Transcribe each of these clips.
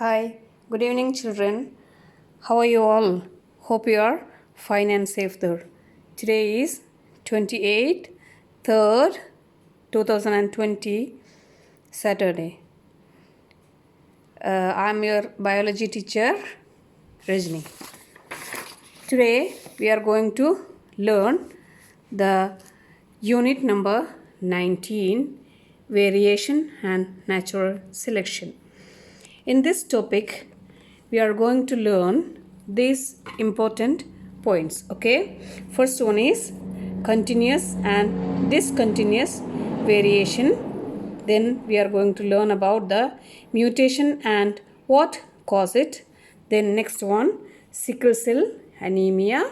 Hi, good evening, children. How are you all? Hope you are fine and safe there. Today is 28th, 3rd, 2020, Saturday. I'm your biology teacher, Rajni. Today we are going to learn the unit number 19, Variation and Natural Selection. In this topic, we are going to learn these important points. Okay, first one is continuous and discontinuous variation. Then we are going to learn about the mutation and what cause it. Then next one, sickle cell anemia.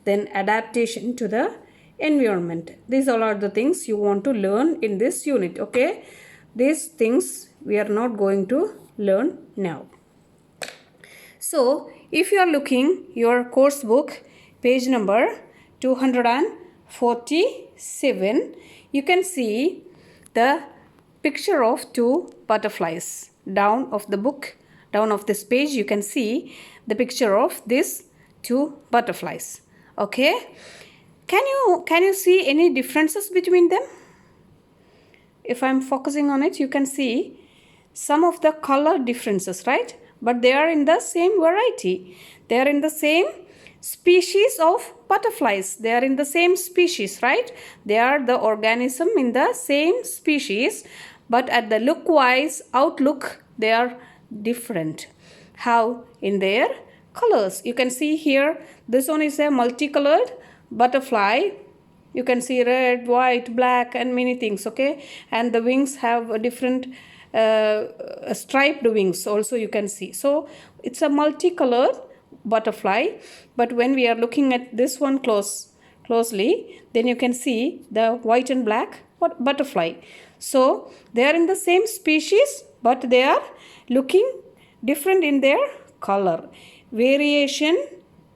Then adaptation to the environment. These all are the things you want to learn in this unit. Okay, these things we are not going to learn now. So if you are looking your course book, page number 247, you can see the picture of two butterflies. Down of the book, down of this page, you can see the picture of these two butterflies. Okay, can you see any differences between them? If I'm focusing on it, you can see some of the color differences, right? But they are in the same variety. They are in the same species of butterflies. They are in the same species, right? They are the organism in the same species, but at the look-wise, outlook, they are different. How? In their colors. You can see here, this one is a multicolored butterfly. You can see red, white, black, and many things. Okay, and the wings have a different striped wings also you can see. So it's a multicolored butterfly, but when we are looking at this one closely, then you can see the white and black butterfly. So they are in the same species, but they are looking different in their color. Variation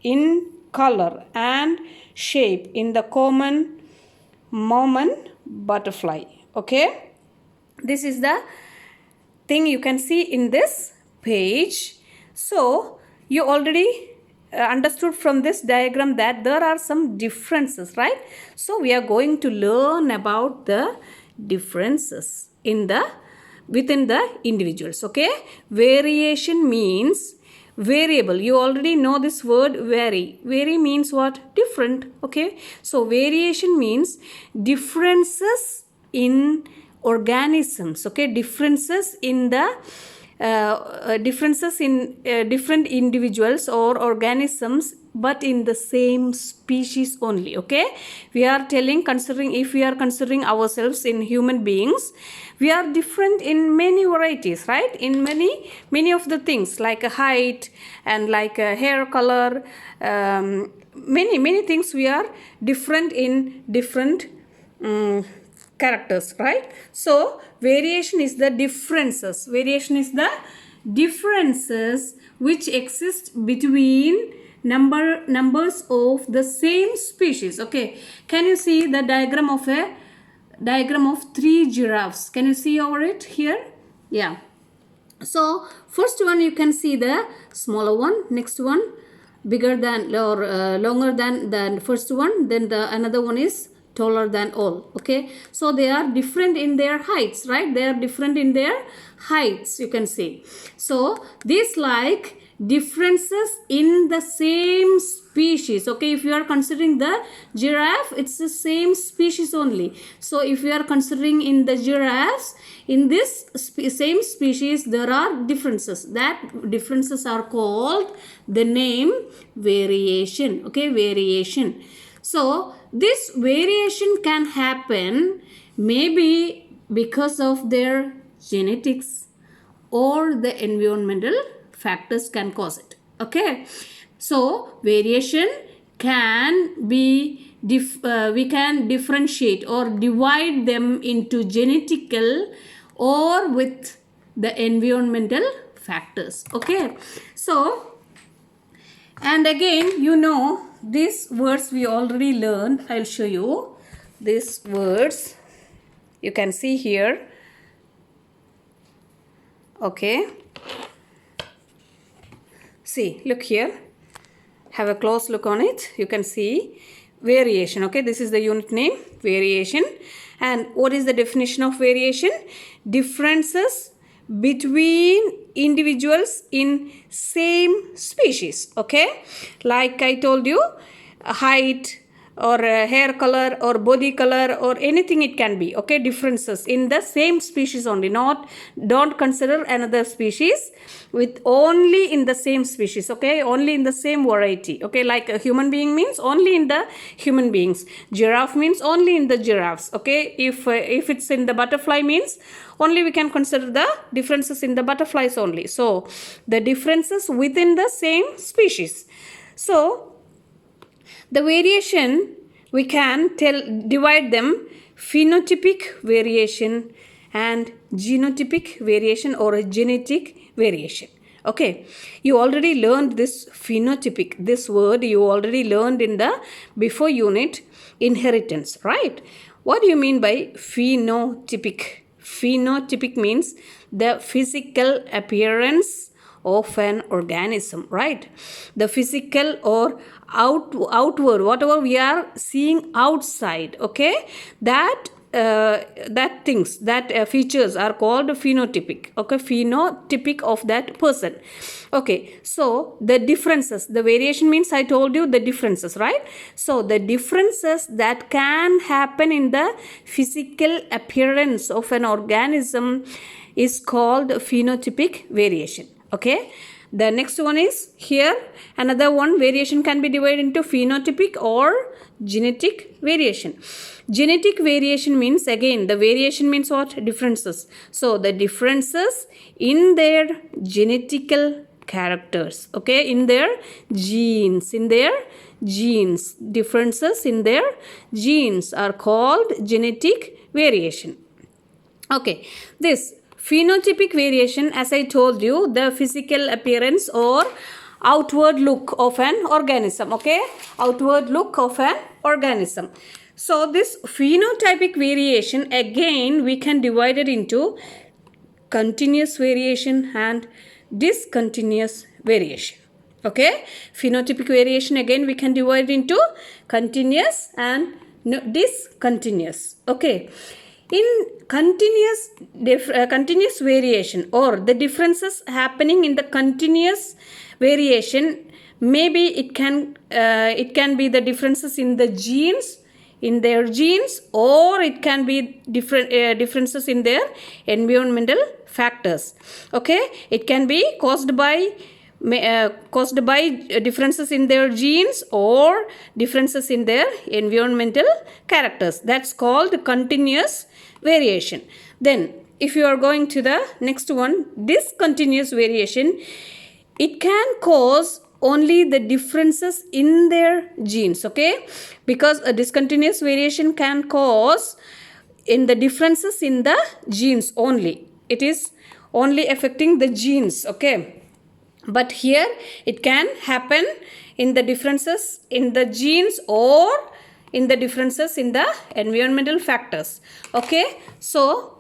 in color and shape in the common Mormon butterfly. Okay, this is the thing you can see in this page. So you already understood from this diagram that there are some differences, right? So we are going to learn about the differences within the individuals. Okay, variation means variable. You already know this word vary. Vary means what? Different. Okay, so variation means differences in organisms. Okay, differences in the different individuals or organisms, but in the same species only. Okay, we are considering, if we are considering ourselves in human beings, we are different in many varieties, right? In many of the things, like a height and like a hair color, many things we are different in different characters, right? So variation is the differences. Variation is the differences which exist between numbers of the same species. Okay, can you see the diagram of 3 giraffes? Can you see over it here? Yeah. So first one, you can see the smaller one, next one bigger than or longer than the first one, then the another one is taller than all. Okay, so they are different in their heights, right? They are different in their heights, you can see. So these like differences in the same species. Okay, if you are considering the giraffe, it's the same species only. So if you are considering in the giraffes, in this same species, there are differences. That differences are called the name variation. Okay, variation. So this variation can happen maybe because of their genetics or the environmental factors can cause it. Okay, so variation can be we can differentiate or divide them into genetical or with the environmental factors. Okay, so and again, you know, these words we already learned. I'll show you these words. You can see here. Okay, See, look here. Have a close look on it. You can see variation. Okay, this is the unit name, variation. And what is the definition of variation? Differences between individuals in same species. Okay, like I told you, height or hair color or body color or anything it can be. Okay, differences in the same species only. Don't consider another species, with only in the same species. Okay, only in the same variety. Okay, like a human being means only in the human beings. Giraffe means only in the giraffes. Okay, if it's in the butterfly means only we can consider the differences in the butterflies only. So the differences within the same species. So the variation, we can divide them phenotypic variation and genotypic variation or a genetic variation. Okay, you already learned this phenotypic. This word you already learned in the before unit, inheritance, right? What do you mean by phenotypic? Phenotypic means the physical appearance of an organism, right? The physical or outward, whatever we are seeing outside, okay, that things, that features are called phenotypic. Okay, phenotypic of that person. Okay, so the differences, the variation means I told you the differences, right? So the differences that can happen in the physical appearance of an organism is called phenotypic variation. Okay, the next one is here, another one, variation can be divided into phenotypic or genetic variation. Genetic variation means, again, the variation means what? Differences. So the differences in their genetical characters, okay, in their genes, differences in their genes are called genetic variation. Okay, this phenotypic variation, as I told you, the physical appearance or outward look of an organism. Okay, outward look of an organism. So this phenotypic variation, again, we can divide it into continuous variation and discontinuous variation. Okay, phenotypic variation, again, we can divide into continuous and discontinuous. Okay, in continuous variation, or the differences happening in the continuous variation, maybe it can be the differences in the genes, in their genes, or it can be differences in their environmental factors. Okay, it can be caused by differences in their genes or differences in their environmental characters. That's called continuous variation. Then if you are going to the next one, discontinuous variation, it can cause only the differences in their genes. Okay, because a discontinuous variation can cause in the differences in the genes only. It is only affecting the genes. Okay, but here it can happen in the differences in the genes or in the differences in the environmental factors. Okay, so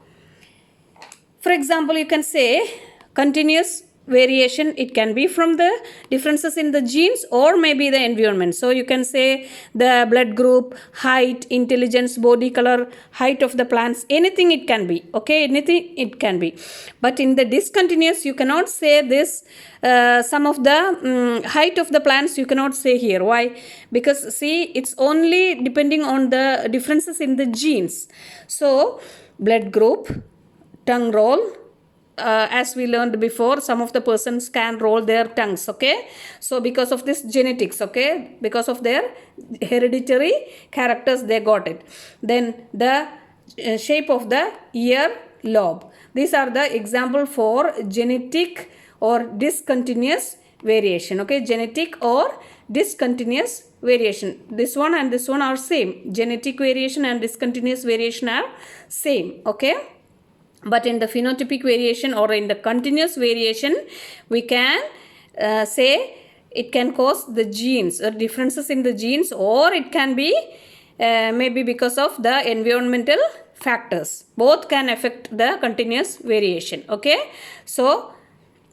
for example, you can say continuous variation, it can be from the differences in the genes or maybe the environment. So you can say the blood group, height, intelligence, body color, height of the plants, anything it can be. Okay, anything it can be. But in the discontinuous, you cannot say this. Some of the height of the plants you cannot say here. Why? Because see, it's only depending on the differences in the genes. So blood group, tongue roll, as we learned before, some of the persons can roll their tongues. Okay, so because of this genetics, okay, because of their hereditary characters, they got it. Then the shape of the ear lobe. These are the example for genetic or discontinuous variation. Okay, genetic or discontinuous variation. This one and this one are same. Genetic variation and discontinuous variation are same. Okay, but in the phenotypic variation or in the continuous variation, we can say it can cause the genes or differences in the genes, or it can be maybe because of the environmental factors. Both can affect the continuous variation. Okay, so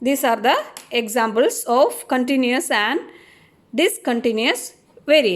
these are the examples of continuous and discontinuous variation.